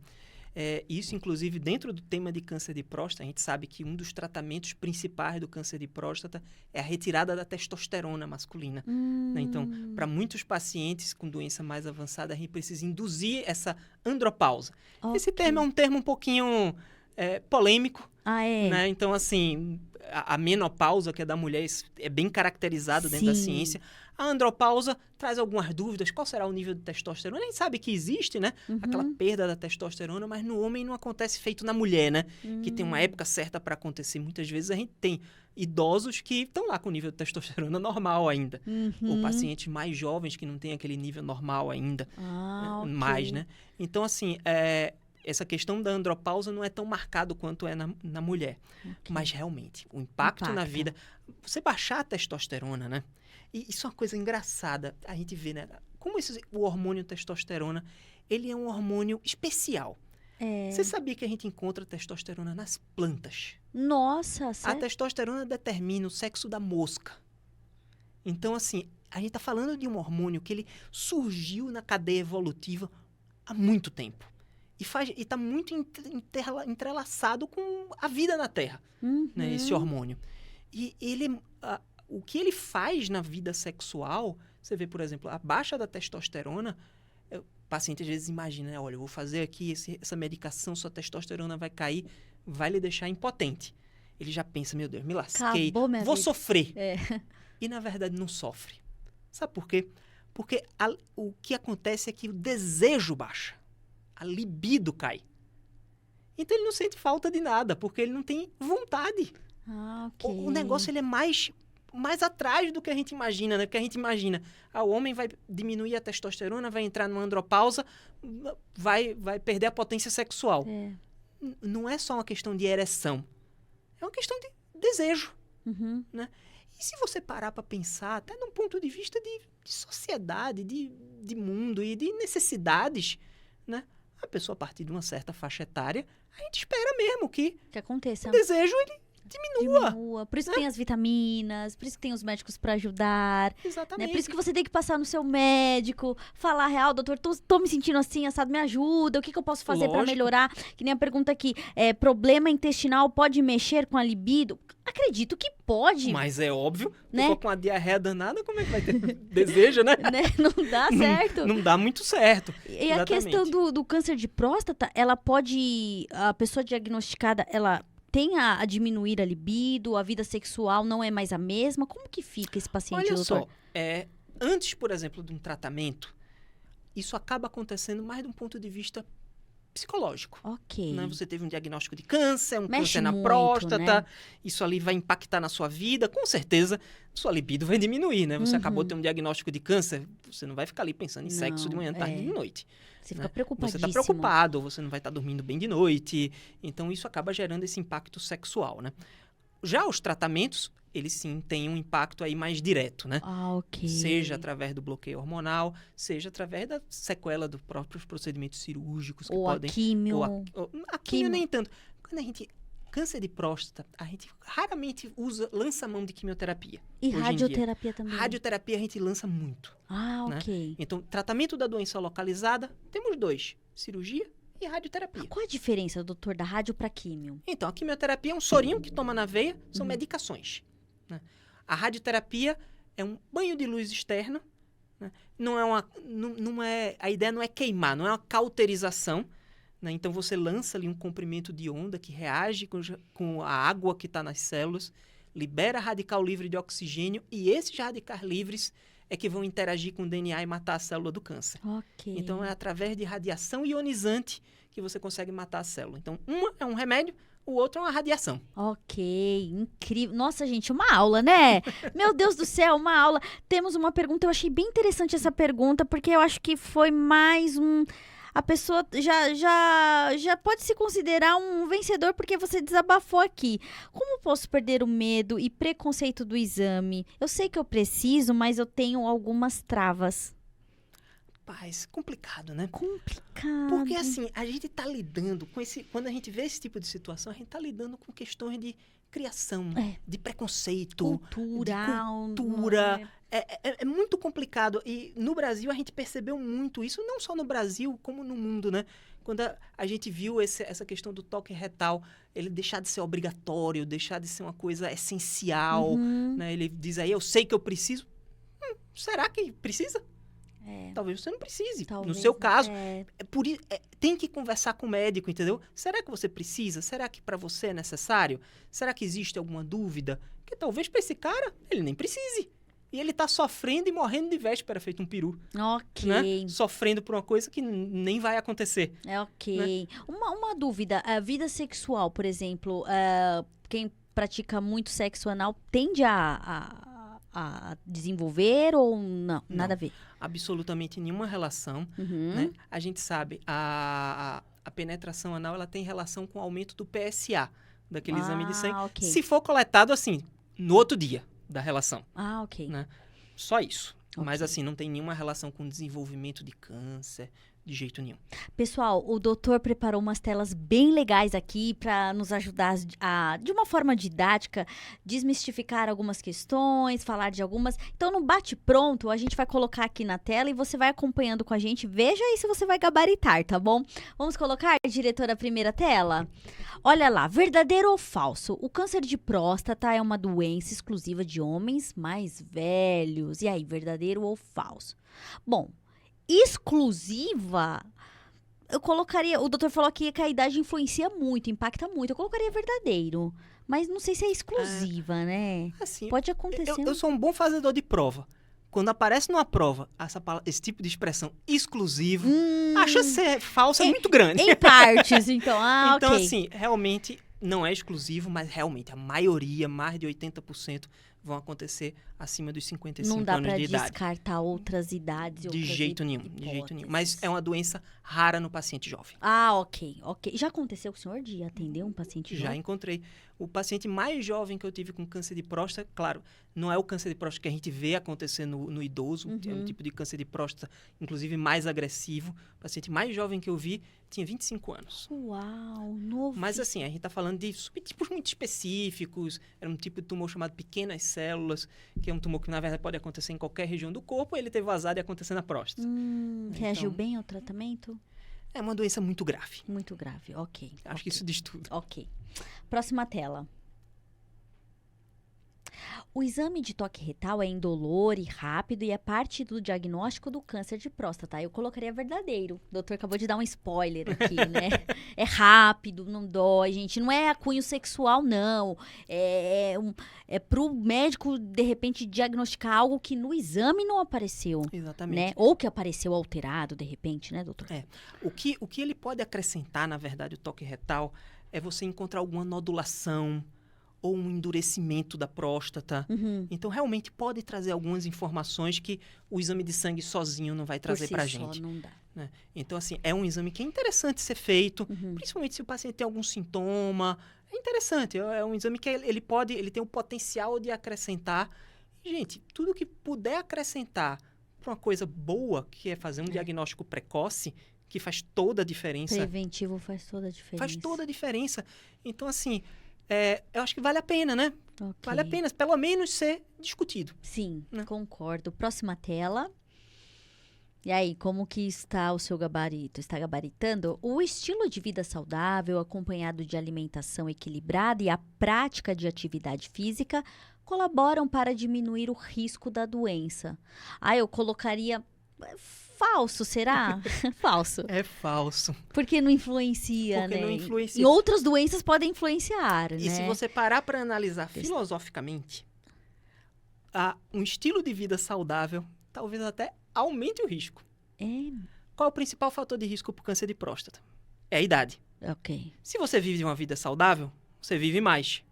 Isso, inclusive, dentro do tema de câncer de próstata, a gente sabe que um dos tratamentos principais do câncer de próstata é a retirada da testosterona masculina. Né? Então, para muitos pacientes com doença mais avançada, a gente precisa induzir essa andropausa. Ok. Esse termo é um termo um pouquinho polêmico. É? Né? Então, assim, a menopausa, que é da mulher, é bem caracterizado dentro da Sim. ciência. A andropausa traz algumas dúvidas. Qual será o nível de testosterona? A gente sabe que existe, né? Aquela perda da testosterona, mas no homem não acontece feito na mulher, né? Que tem uma época certa para acontecer. Muitas vezes a gente tem idosos que estão lá com o nível de testosterona normal ainda. Ou pacientes mais jovens que não têm aquele nível normal ainda. Ok. Mais, né? Então, assim, essa questão da andropausa não é tão marcado quanto é na mulher. Mas, realmente, o impacto na vida... Você baixar a testosterona, né? E isso é uma coisa engraçada. A gente vê, né? Como o hormônio testosterona, ele é um hormônio especial. Você sabia que a gente encontra testosterona nas plantas? Nossa, A sério? testosterona determina o sexo da mosca. Então, assim, a gente está falando de um hormônio que ele surgiu na cadeia evolutiva há muito tempo. E está muito entrelaçado com a vida na Terra, né, esse hormônio. E o que ele faz na vida sexual, você vê, por exemplo, a baixa da testosterona, o paciente às vezes imagina, né, olha, eu vou fazer aqui essa medicação, sua testosterona vai cair, vai lhe deixar impotente. Ele já pensa, meu Deus, me lasquei, Acabou minha vou vida. sofrer. E, na verdade, não sofre. Sabe por quê? Porque o que acontece é que o desejo baixa. A libido cai. Então, ele não sente falta de nada, porque ele não tem vontade. Ok. O negócio ele é mais atrás do que a gente imagina, né? Porque a gente imagina, o homem vai diminuir a testosterona, vai entrar numa andropausa, vai perder a potência sexual. Não é só uma questão de ereção. É uma questão de desejo. Né? E se você parar para pensar, até de um ponto de vista de sociedade, de mundo e de necessidades, né? A pessoa, a partir de uma certa faixa etária, a gente espera mesmo que aconteça. O desejo, ele diminua. Por isso que tem as vitaminas, por isso que tem os médicos pra ajudar. Exatamente. Né? Por isso que você tem que passar no seu médico, falar real, doutor, tô me sentindo assim, assado, me ajuda, o que eu posso fazer pra Lógico. melhorar? Que nem a pergunta aqui, problema intestinal pode mexer com a libido? Acredito que pode. Mas é óbvio, Né? se for com a diarreia danada, como é que vai ter desejo, né? Né? Não dá certo. Não dá muito certo. E a questão do câncer de próstata, a pessoa diagnosticada, ela tem a diminuir a libido, a vida sexual não é mais a mesma? Como que fica esse paciente, Olha doutor? só, antes, por exemplo, de um tratamento, isso acaba acontecendo mais de um ponto de vista psicológico. Ok. Né? Você teve um diagnóstico de câncer, Mexe câncer na muito, próstata, né? isso ali vai impactar na sua vida, com certeza sua libido vai diminuir, né? Você acabou de ter um diagnóstico de câncer, você não vai ficar ali pensando em sexo de manhã, tarde e de noite. Você né? fica preocupadíssimo. Você está preocupado, você não vai estar dormindo bem de noite, então isso acaba gerando esse impacto sexual, né? Já os tratamentos, eles sim têm um impacto aí mais direto, né? Ah, ok. Seja através do bloqueio hormonal, seja através da sequela dos próprios procedimentos cirúrgicos que Ou podem... a químio. A químio nem tanto. Quando a gente... Câncer de próstata, a gente raramente lança mão de quimioterapia. E hoje em radioterapia dia. também. Radioterapia a gente lança muito. Ah, né? ok. Então, tratamento da doença localizada, temos 2. Cirurgia e radioterapia. Qual a diferença, doutor, da rádio para químio? Então, a quimioterapia é um sorinho que toma na veia, são medicações. Né? A radioterapia é um banho de luz externo. Né? A ideia não é queimar, não é uma cauterização. Né? Então, você lança ali um comprimento de onda que reage com a água que está nas células, libera radical livre de oxigênio e esses radicais livres é que vão interagir com o DNA e matar a célula do câncer. Ok. Então, é através de radiação ionizante que você consegue matar a célula. Então, uma é um remédio, o outro é uma radiação. Ok, incrível. Nossa, gente, uma aula, né? Meu Deus do céu, uma aula. Temos uma pergunta, eu achei bem interessante essa pergunta, porque eu acho que foi mais um... A pessoa já pode se considerar um vencedor porque você desabafou aqui. Como posso perder o medo e preconceito do exame? Eu sei que eu preciso, mas eu tenho algumas travas. Paz, complicado, né? Complicado. Porque assim, a gente tá lidando com quando a gente vê esse tipo de situação, a gente tá lidando com questões de criação, de preconceito, cultural, de cultura. É muito complicado. E no Brasil a gente percebeu muito isso, não só no Brasil, como no mundo, né? Quando a gente viu essa questão do toque retal, ele deixar de ser obrigatório, deixar de ser uma coisa essencial, né? Ele diz aí, eu sei que eu preciso. Será que precisa? Talvez você não precise. Talvez, no seu caso, tem que conversar com o médico, entendeu? Será que você precisa? Será que para você é necessário? Será que existe alguma dúvida? Que talvez para esse cara, ele nem precise. E ele tá sofrendo e morrendo de véspera, feito um peru. Ok. Né? Sofrendo por uma coisa que nem vai acontecer. Ok. Né? Uma dúvida. A vida sexual, por exemplo, quem pratica muito sexo anal tende a desenvolver ou não? Nada a ver? Absolutamente nenhuma relação. Né? A gente sabe, a penetração anal ela tem relação com o aumento do PSA, daquele exame de sangue. Okay. Se for coletado assim, no outro dia da relação. Ok. Né? Só isso. Okay. Mas assim, não tem nenhuma relação com desenvolvimento de câncer, de jeito nenhum. Pessoal, o doutor preparou umas telas bem legais aqui para nos ajudar a, de uma forma didática, desmistificar algumas questões, falar de algumas. Então, no bate-pronto, a gente vai colocar aqui na tela e você vai acompanhando com a gente. Veja aí se você vai gabaritar, tá bom? Vamos colocar, diretora, a primeira tela? Olha lá, verdadeiro ou falso? O câncer de próstata é uma doença exclusiva de homens mais velhos. E aí, verdadeiro ou falso? Bom, exclusiva, eu colocaria... O doutor falou aqui que a idade influencia muito, impacta muito. Eu colocaria verdadeiro. Mas não sei se é exclusiva, né? Assim, pode acontecer. Eu sou um bom fazedor de prova. Quando aparece numa prova esse tipo de expressão exclusivo, acha ser falsa muito grande. Em partes, então. Então, okay. assim, realmente não é exclusivo, mas realmente a maioria, mais de 80%, vão acontecer acima dos 55 anos de idade. Não dá pra descartar outras idades. De jeito nenhum, de jeito nenhum. Mas é uma doença rara no paciente jovem. Ok. Já aconteceu com o senhor de atender um paciente jovem? Já encontrei. O paciente mais jovem que eu tive com câncer de próstata, claro, não é o câncer de próstata que a gente vê acontecer no idoso, é um tipo de câncer de próstata, inclusive mais agressivo. O paciente mais jovem que eu vi tinha 25 anos. Uau, novo. Mas assim, a gente está falando de subtipos muito específicos, era um tipo de tumor chamado pequenas células, que é um tumor que na verdade pode acontecer em qualquer região do corpo, ele teve vazado e acontecer na próstata. Reagiu bem ao tratamento? É uma doença muito grave. Muito grave, ok. Acho que isso diz tudo. Ok. Próxima tela. O exame de toque retal é indolor e rápido e é parte do diagnóstico do câncer de próstata. Eu colocaria verdadeiro. O doutor acabou de dar um spoiler aqui, né? É rápido, não dói, gente. Não é cunho sexual, não. É pro médico, de repente, diagnosticar algo que no exame não apareceu. Exatamente. Né? Ou que apareceu alterado, de repente, né, doutor? O que ele pode acrescentar, na verdade, o toque retal, é você encontrar alguma nodulação ou um endurecimento da próstata. Então, realmente pode trazer algumas informações que o exame de sangue sozinho não vai trazer pra gente. Só não dá. Né? Então, assim, é um exame que é interessante ser feito, principalmente se o paciente tem algum sintoma. É interessante, é um exame que ele tem o potencial de acrescentar. E, gente, tudo que puder acrescentar para uma coisa boa, que é fazer um diagnóstico precoce, que faz toda a diferença. Preventivo faz toda a diferença. Faz toda a diferença. Então, assim, eu acho que vale a pena, né? Okay. Vale a pena, pelo menos, ser discutido. Sim, né? Concordo. Próxima tela. E aí, como que está o seu gabarito? Está gabaritando? O estilo de vida saudável, acompanhado de alimentação equilibrada e a prática de atividade física, colaboram para diminuir o risco da doença. Eu colocaria... Falso, será? Falso. É falso. Porque não influencia, Porque né? não influencia. E outras doenças podem influenciar, E se você parar para analisar filosoficamente, um estilo de vida saudável talvez até aumente o risco. Qual é o principal fator de risco para o câncer de próstata? É a idade. Ok. Se você vive uma vida saudável, você vive mais.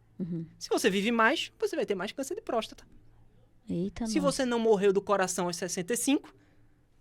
Se você vive mais, você vai ter mais câncer de próstata. Eita, Se você não morreu do coração aos 65,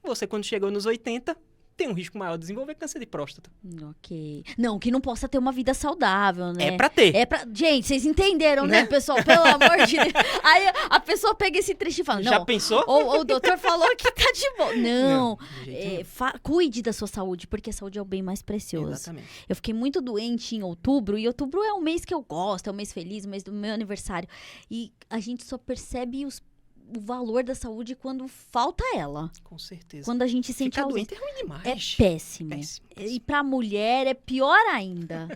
você, quando chegou nos 80, tem um risco maior de desenvolver câncer de próstata. Ok. Não, que não possa ter uma vida saudável, né? É pra ter. Gente, vocês entenderam, né, pessoal? Pelo amor de Deus. Aí a pessoa pega esse trecho e fala, não. Já pensou? Ou o doutor falou que tá de boa. Não. De jeito Cuide da sua saúde, porque a saúde é o bem mais precioso. Exatamente. Eu fiquei muito doente em outubro, e outubro é um mês que eu gosto, é um mês feliz, o mês do meu aniversário. E a gente só percebe o valor da saúde quando falta ela. Com certeza. Quando a gente sente Ficar doente é ruim demais. É péssimo. E pra mulher é pior ainda.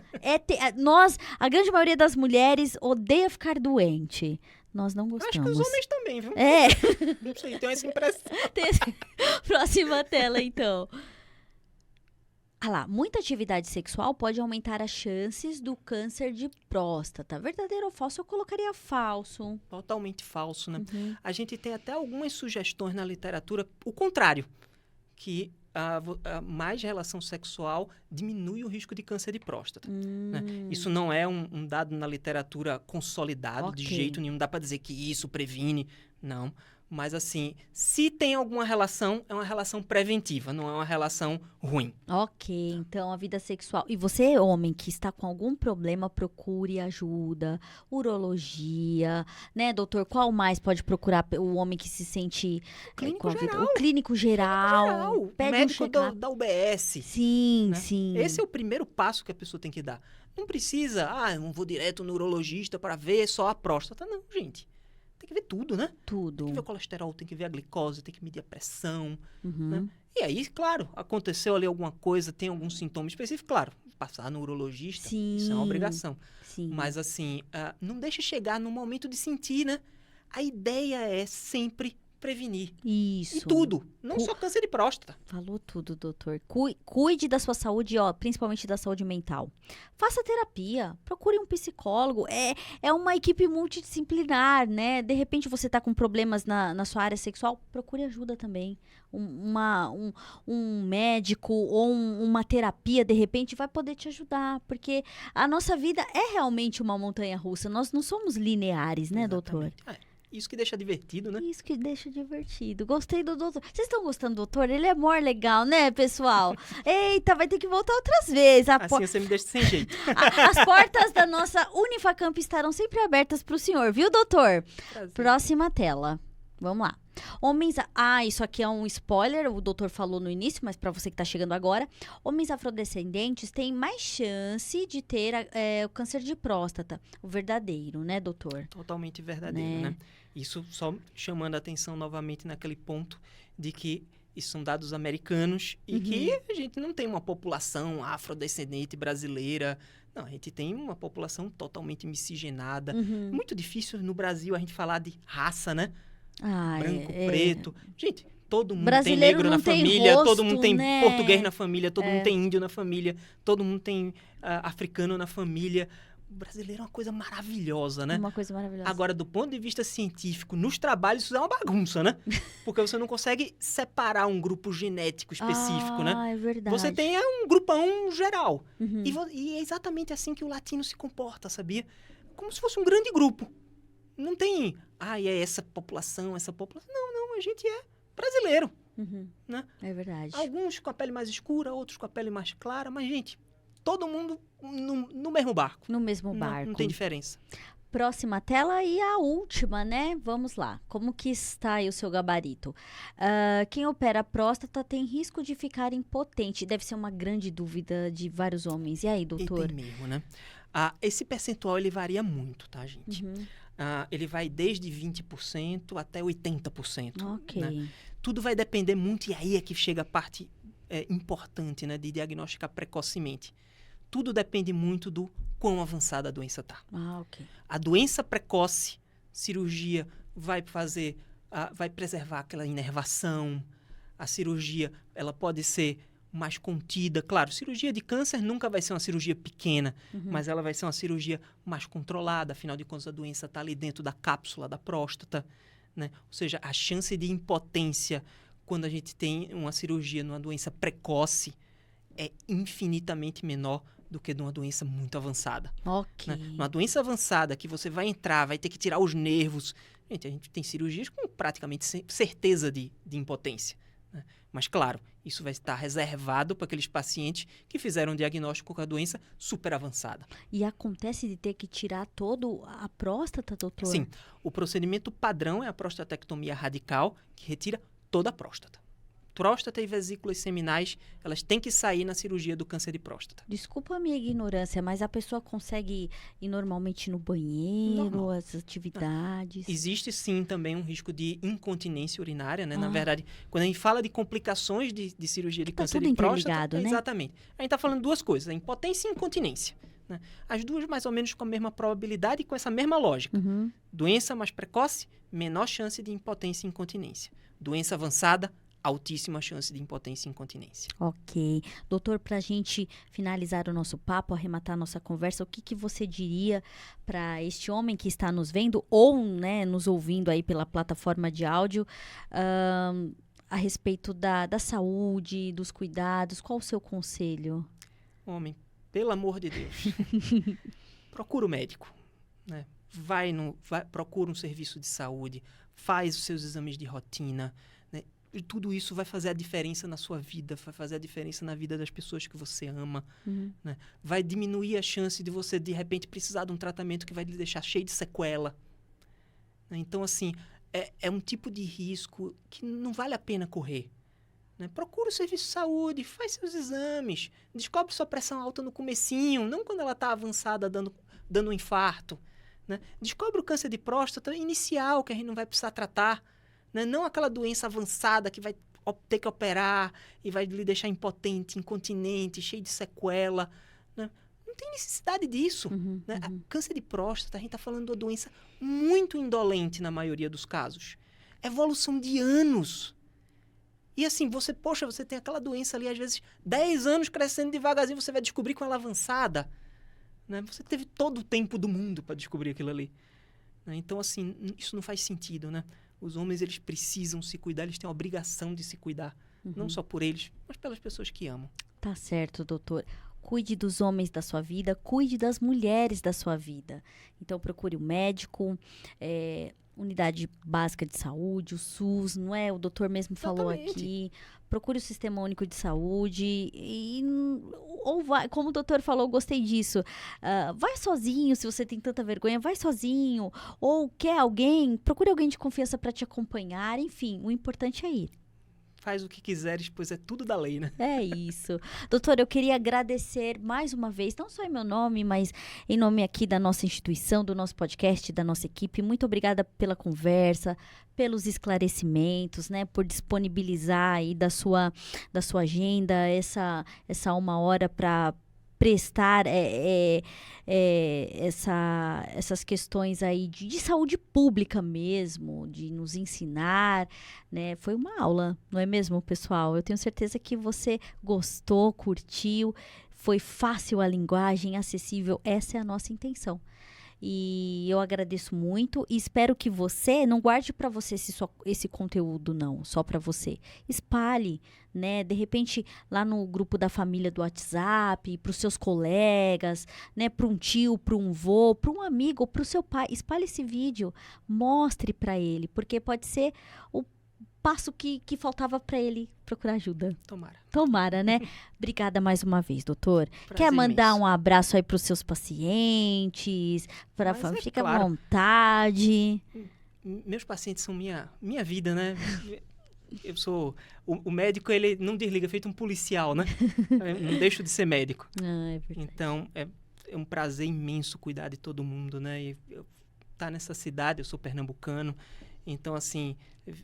A grande maioria das mulheres odeia ficar doente. Nós não gostamos. Acho que os homens também, viu? Não sei, tem essa impressão. Próxima tela, então. Muita atividade sexual pode aumentar as chances do câncer de próstata. Verdadeiro ou falso? Eu colocaria falso. Totalmente falso, né? A gente tem até algumas sugestões na literatura, o contrário, que mais relação sexual diminui o risco de câncer de próstata. Né? Isso não é um dado na literatura consolidado, de jeito nenhum. Não dá para dizer que isso previne, não. Mas, assim, se tem alguma relação, é uma relação preventiva, não é uma relação ruim. Ok, então a vida sexual. E você, homem, que está com algum problema, procure ajuda, urologia, né, doutor? Qual mais pode procurar o homem que se sente Clínico geral. O clínico geral. O médico da UBS. Sim, né? sim. Esse é o primeiro passo que a pessoa tem que dar. Não precisa, eu não vou direto no urologista para ver só a próstata. Não, gente. Tem que ver tudo, né? Tudo. Tem que ver o colesterol, tem que ver a glicose, tem que medir a pressão. Uhum. Né? E aí, claro, aconteceu ali alguma coisa, tem algum sintoma específico, claro, passar no urologista, Sim. isso é uma obrigação. Sim. Mas assim, não deixa chegar no momento de sentir, né? A ideia é sempre prevenir. Isso. E tudo, não só câncer de próstata. Falou tudo, doutor. Cuide da sua saúde, principalmente da saúde mental. Faça terapia, procure um psicólogo. É uma equipe multidisciplinar, né? De repente você tá com problemas na sua área sexual, procure ajuda também. Um médico ou uma terapia, de repente, vai poder te ajudar. Porque a nossa vida é realmente uma montanha-russa. Nós não somos lineares, né, doutor? Isso que deixa divertido, né? Isso que deixa divertido. Gostei do doutor. Vocês estão gostando do doutor? Ele é mó legal, né, pessoal? Eita, vai ter que voltar outras vezes. Assim você me deixa sem jeito. As portas da nossa Unifacamp estarão sempre abertas para o senhor, viu, doutor? Prazer. Próxima tela. Vamos lá. Homens... isso aqui é um spoiler, o doutor falou no início, mas para você que tá chegando agora. Homens afrodescendentes têm mais chance de ter o câncer de próstata. O verdadeiro, né, doutor? Totalmente verdadeiro, né? Isso só chamando a atenção novamente naquele ponto de que Isso são dados americanos e que a gente não tem uma população afrodescendente brasileira. Não, a gente tem uma população totalmente miscigenada. É muito difícil no Brasil a gente falar de raça, né? Branco, preto. Gente, todo mundo tem negro na família, todo mundo tem português na família, todo mundo tem índio na família, todo mundo tem africano na família. O brasileiro é uma coisa maravilhosa, né? Uma coisa maravilhosa. Agora, do ponto de vista científico, nos trabalhos isso é uma bagunça, né? Porque você não consegue separar um grupo genético específico, né? Ah, é verdade. Você tem um grupão geral. E é exatamente assim que o latino se comporta, sabia? Como se fosse um grande grupo. Não tem, é essa população. Não, a gente é brasileiro, né? É verdade. Alguns com a pele mais escura, outros com a pele mais clara, mas, gente, todo mundo no mesmo barco. No mesmo barco. Não tem diferença. Próxima tela e a última, né? Vamos lá. Como que está aí o seu gabarito? Quem opera a próstata tem risco de ficar impotente. Deve ser uma grande dúvida de vários homens. E aí, doutor? E tem mesmo, né? Esse percentual, ele varia muito, tá, gente? Ele vai desde 20% até 80%. Ok. Né? Tudo vai depender muito, e aí é que chega a parte importante, né, de diagnosticar precocemente. Tudo depende muito do quão avançada a doença está. Ok. A doença precoce, cirurgia vai preservar aquela inervação. A cirurgia, ela pode ser mais contida. Claro, cirurgia de câncer nunca vai ser uma cirurgia pequena, mas ela vai ser uma cirurgia mais controlada. Afinal de contas, a doença está ali dentro da cápsula da próstata, né? Ou seja, a chance de impotência quando a gente tem uma cirurgia numa doença precoce é infinitamente menor do que de uma doença muito avançada. Ok. Né? Uma doença avançada que você vai entrar, vai ter que tirar os nervos. Gente, a gente tem cirurgias com praticamente certeza de impotência. Né? Mas, claro, isso vai estar reservado para aqueles pacientes que fizeram um diagnóstico com a doença super avançada. E acontece de ter que tirar toda a próstata, doutor? Sim. O procedimento padrão é a prostatectomia radical, que retira toda a próstata. Próstata e vesículas seminais, elas têm que sair na cirurgia do câncer de próstata. Desculpa a minha ignorância, mas a pessoa consegue ir normalmente no banheiro, Normal. as atividades? Existe sim também um risco de incontinência urinária, né? Na verdade, quando a gente fala de complicações de cirurgia de câncer de próstata, né? Exatamente. A gente está falando duas coisas, a impotência e incontinência. Né? As duas mais ou menos com a mesma probabilidade e com essa mesma lógica. Doença mais precoce, menor chance de impotência e incontinência. Doença avançada, altíssima chance de impotência e incontinência. Ok. Doutor, para a gente finalizar o nosso papo, arrematar a nossa conversa, o que você diria para este homem que está nos vendo ou, né, nos ouvindo aí pela plataforma de áudio a respeito da saúde, dos cuidados? Qual o seu conselho? Homem, pelo amor de Deus, procura o médico, né? Procura um serviço de saúde, faz os seus exames de rotina, né? E tudo isso vai fazer a diferença na sua vida, vai fazer a diferença na vida das pessoas que você ama, né? Vai diminuir a chance de você, de repente, precisar de um tratamento que vai lhe deixar cheio de sequela. Né? Então, assim, é um tipo de risco que não vale a pena correr. Né? Procura o serviço de saúde, faz seus exames, descobre sua pressão alta no comecinho, não quando ela está avançada, dando um infarto. Né? Descobre o câncer de próstata inicial, que a gente não vai precisar tratar. Né? Não aquela doença avançada que vai ter que operar e vai lhe deixar impotente, incontinente, cheio de sequela. Né? Não tem necessidade disso. Né? Câncer de próstata, a gente está falando de uma doença muito indolente na maioria dos casos. Evolução de anos. E assim, você tem aquela doença ali, às vezes, 10 anos crescendo devagarzinho, você vai descobrir com ela avançada. Né? Você teve todo o tempo do mundo para descobrir aquilo ali. Né? Então, assim, isso não faz sentido, né? Os homens, eles precisam se cuidar, eles têm a obrigação de se cuidar. Não só por eles, mas pelas pessoas que amam. Tá certo, doutor. Cuide dos homens da sua vida, cuide das mulheres da sua vida. Então, procure um médico, unidade básica de saúde, o SUS, não é? O doutor mesmo falou aqui. Procure o Sistema Único de Saúde ou vai, como o doutor falou, gostei disso. Vai sozinho, se você tem tanta vergonha, vai sozinho. Ou quer alguém, procure alguém de confiança para te acompanhar. Enfim, o importante é ir. faz o que quiseres, pois é tudo da lei, né? É isso. Doutor, eu queria agradecer mais uma vez, não só em meu nome, mas em nome aqui da nossa instituição, do nosso podcast, da nossa equipe. Muito obrigada pela conversa, pelos esclarecimentos, né? Por disponibilizar aí da sua agenda essa 1 hora para prestar essas questões aí de saúde pública mesmo, de nos ensinar, né? Foi uma aula, não é mesmo, pessoal? Eu tenho certeza que você gostou, curtiu, foi fácil a linguagem, acessível, essa é a nossa intenção. E eu agradeço muito e espero que você não guarde para você esse conteúdo, não, só para você. Espalhe, né? De repente, lá no grupo da família do WhatsApp, para os seus colegas, né? Para um tio, para um vô, para um amigo, para o seu pai. Espalhe esse vídeo, mostre para ele, porque pode ser o passo que faltava para ele procurar ajuda. Tomara, né? Obrigada mais uma vez, doutor. Prazer Quer mandar imenso. um abraço aí para os seus pacientes? Fica claro. à vontade. Meus pacientes são minha vida, né? Eu sou... O médico, ele não desliga, feito um policial, né? Eu não deixo de ser médico. É verdade. Então, é um prazer imenso cuidar de todo mundo, né? E tá nessa cidade, eu sou pernambucano, então, assim,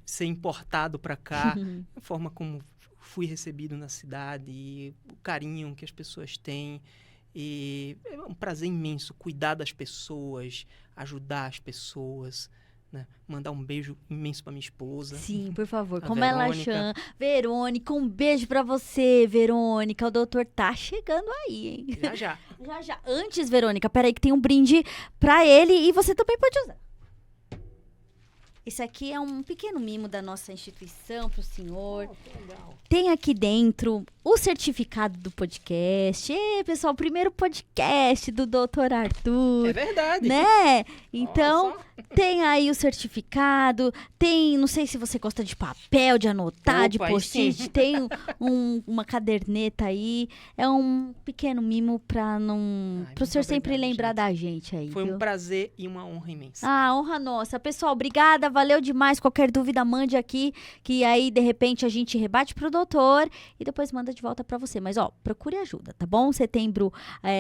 ser importado para cá, a forma como fui recebido na cidade, e o carinho que as pessoas têm, e é um prazer imenso cuidar das pessoas, ajudar as pessoas, né? Mandar um beijo imenso para minha esposa. Sim, por favor. A Como ela Verônica. chama? Verônica, um beijo pra você, Verônica. O doutor tá chegando aí, hein? Já. Já. Antes, Verônica, peraí que tem um brinde pra ele e você também pode usar. Esse aqui é um pequeno mimo da nossa instituição pro senhor. Que legal. Tem aqui dentro o certificado do podcast. Pessoal, o primeiro podcast do Dr. Arthur. É verdade. Né? Então, tem aí o certificado, tem, não sei se você gosta de papel, de anotar, de Opa, aí post-it, sim. tem uma caderneta aí. É um pequeno mimo para muito o senhor sempre obrigado, lembrar gente. da gente aí, Foi viu? um prazer e uma honra imensa. Ah, honra nossa. Pessoal, obrigada, valeu demais. Qualquer dúvida, mande aqui, que aí, de repente, a gente rebate pro doutor e depois manda de volta pra você. Mas, ó, procure ajuda, tá bom?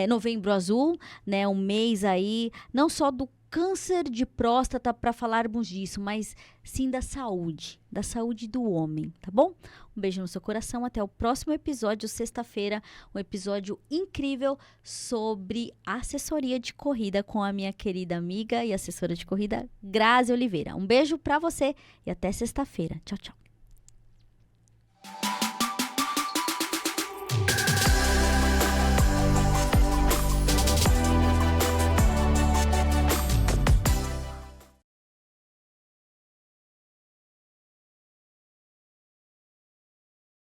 Novembro Azul, né? Um mês aí, não só do câncer de próstata para falarmos disso, mas sim da saúde do homem, tá bom? Um beijo no seu coração, até o próximo episódio, sexta-feira, um episódio incrível sobre assessoria de corrida com a minha querida amiga e assessora de corrida, Grazi Oliveira. Um beijo pra você e até sexta-feira. Tchau, tchau.